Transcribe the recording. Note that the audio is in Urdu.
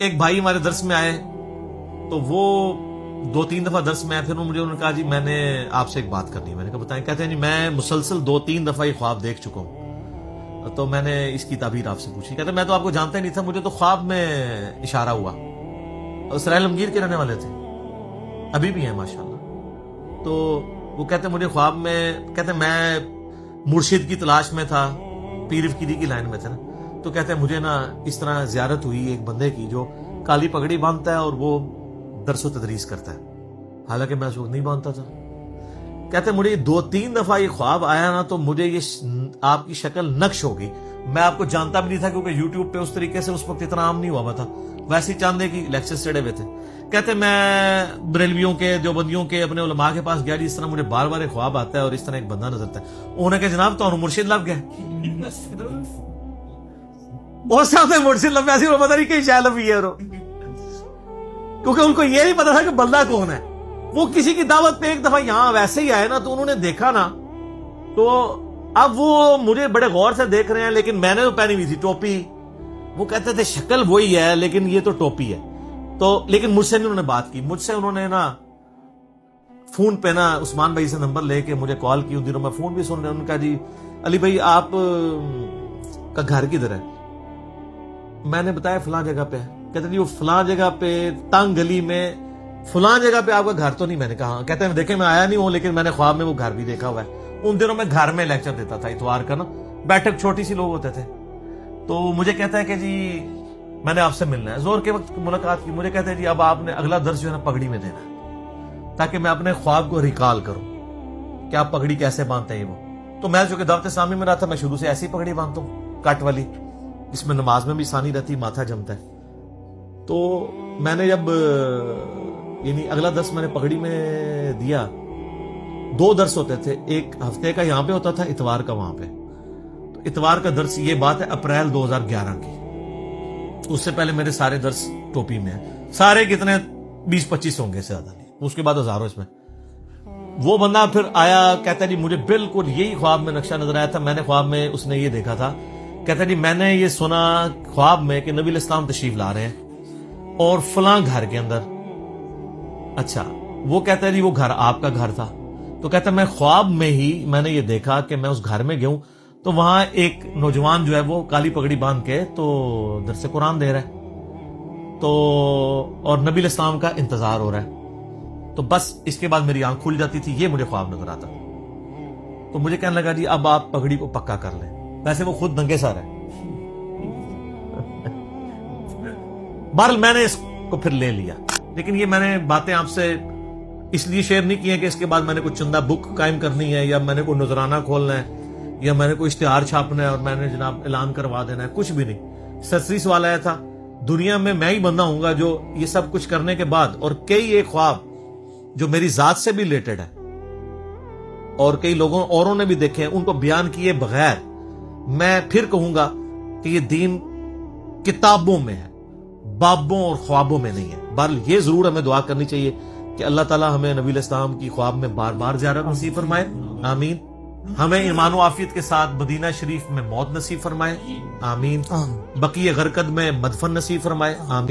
ایک بھائی ہمارے درس میں آئے تو وہ 2-3 دفعہ درس میں آئے. پھر مجھے انہوں نے کہا جی میں نے آپ سے ایک بات کرنی ہے. میں نے کہا بتائیں. کہتے ہیں جی میں مسلسل 2-3 دفعہ یہ خواب دیکھ چکا ہوں, تو میں نے اس کی تعبیر آپ سے پوچھی. کہتے ہیں میں تو آپ کو جانتا ہی نہیں تھا, مجھے تو خواب میں اشارہ ہوا. اسرائیل عالمگیر کے رہنے والے تھے, ابھی بھی ہیں ماشاءاللہ. تو وہ کہتے ہیں مجھے خواب میں, کہتے ہیں میں مرشد کی تلاش میں تھا, پیر فقیری کی لائن میں تھا نا, تو کہتے ہیں مجھے نا اس طرح زیارت ہوئی ایک بندے کی جو کالی پگڑی باندھتا ہے اور وہ درس و تدریس کرتا ہے, حالانکہ میں اس وقت نہیں باندھتا تھا. کہتے ہیں مجھے 2-3 دفعہ یہ خواب آیا نا, تو مجھے یہ آپ کی شکل نقش ہو گئی. میں آپ کو جانتا بھی نہیں تھا کیونکہ یوٹیوب پہ اس طریقے سے اس وقت اتنا عام نہیں ہوا تھا, ویسے ہی چاندے کی لیکچر چڑھے ہوئے تھے. کہتے ہیں میں بریلویوں کے, دیوبندیوں کے, اپنے علماء کے پاس گیا, جس طرح مجھے بار بار ایک خواب آتا ہے اور اس طرح ایک بندہ نظر آتا ہے. انہوں نے کہا جناب تو مرشد لب گئے. بہت سارے مرشد لب ایسی پتہ نہیں کہ شاید لبی ہے, کیونکہ ان کو یہ نہیں پتا تھا کہ بندہ کون ہے. وہ کسی کی دعوت پہ ایک دفعہ یہاں ویسے ہی آئے نا, تو انہوں نے دیکھا نا, تو اب وہ مجھے بڑے غور سے دیکھ رہے ہیں, لیکن میں نے تو پہنی ہوئی تھی ٹوپی. وہ کہتے تھے شکل وہی ہے لیکن یہ تو ٹوپی ہے. تو لیکن مجھ سے نہیں انہوں نے بات کی. مجھ سے انہوں نے نا فون پہ نا عثمان بھائی سے نمبر لے کے مجھے کال کی. ان دنوں میں فون بھی سن رہے. انہوں نے کہا جی علی بھائی آپ کا گھر کدھر ہے؟ میں نے بتایا فلاں جگہ پہ. کہتے جی وہ فلاں جگہ پہ تنگ گلی میں فلاں جگہ پہ آپ کا گھر تو نہیں؟ میں نے کہا. کہتے ہیں دیکھیں میں آیا نہیں ہوں, لیکن میں نے خواب میں وہ گھر بھی دیکھا ہوا ہے. ان دنوں میں گھر میں لیکچر دیتا تھا اتوار کا نا, بیٹھک چھوٹی سی لوگ ہوتے تھے. تو مجھے کہتا ہے کہ جی میں نے آپ سے ملنا ہے. زور کے وقت ملاقات کی. مجھے کہتے ہیں جی اب آپ نے اگلا درس جو ہے نا پگڑی میں دینا ہے, تاکہ میں اپنے خواب کو ریکال کروں کہ آپ پگڑی کیسے باندھتے ہیں. وہ تو میں جو کہ دعوت اسلامی میں رہا تھا, میں شروع سے ایسی پگڑی باندھتا ہوں کٹ والی, جس میں نماز میں بھی آسانی رہتی, ماتھا جمتا ہے. تو میں نے جب یعنی اگلا درس میں نے پگڑی میں دیا, 2 درس ہوتے تھے, ایک ہفتے کا یہاں پہ ہوتا تھا, اتوار کا وہاں پہ. تو اتوار کا درس, یہ بات ہے اپریل 2011 کی, اس سے پہلے میرے سارے درس ٹوپی میں ہیں. سارے کتنے 20-25 ہوں گے, سے زیادہ نہیں, اس کے بعد ہزاروں اس میں. وہ بندہ پھر آیا, کہتا ہے جی مجھے بالکل یہی خواب میں نقشہ نظر آیا تھا. میں نے خواب میں اس نے یہ دیکھا تھا. کہتا ہے جی میں نے یہ سنا خواب میں کہ نبی الاسلام تشریف لا رہے ہیں اور فلاں گھر کے اندر. اچھا, وہ کہتا ہے جی وہ گھر آپ کا گھر تھا. تو کہتا ہے میں خواب میں ہی میں نے یہ دیکھا کہ میں اس گھر میں گیا ہوں, تو وہاں ایک نوجوان جو ہے وہ کالی پگڑی باندھ کے تو درس قرآن دے رہا ہے, تو اور نبی الاسلام کا انتظار ہو رہا ہے. تو بس اس کے بعد میری آنکھ کھل جاتی تھی, یہ مجھے خواب نظر آتا. تو مجھے کہنے لگا جی اب آپ پگڑی کو پکا کر لیں. ویسے وہ خود ننگے سر ہے. بہرحال میں نے اس کو پھر لے لیا, لیکن یہ میں نے باتیں آپ سے اس لیے شیئر نہیں کی ہیں کہ اس کے بعد میں نے کوئی چندہ بک قائم کرنی ہے, یا میں نے کوئی نذرانہ کھولنا ہے, یا میں نے کوئی اشتہار چھاپنا ہے اور میں نے جناب اعلان کروا دینا ہے. کچھ بھی نہیں. سرسری سوال آیا تھا, دنیا میں ہی بندہ ہوں گا جو یہ سب کچھ کرنے کے بعد, اور کئی ایک خواب جو میری ذات سے بھی ریلیٹڈ ہے اور کئی لوگوں اوروں نے بھی دیکھے ہیں, ان کو بیان کیے بغیر میں پھر کہوں گا کہ یہ دین کتابوں میں ہے, بابوں اور خوابوں میں نہیں ہے. بہرحال یہ ضرور ہمیں دعا کرنی چاہیے کہ اللہ تعالیٰ ہمیں نبی الاسلام کی خواب میں بار بار زیارت نصیب فرمائے, آمین. ہمیں ایمان و عافیت کے ساتھ مدینہ شریف میں موت نصیب فرمائے, آمین. بقیہ غرقد میں مدفن نصیب فرمائے, آمین.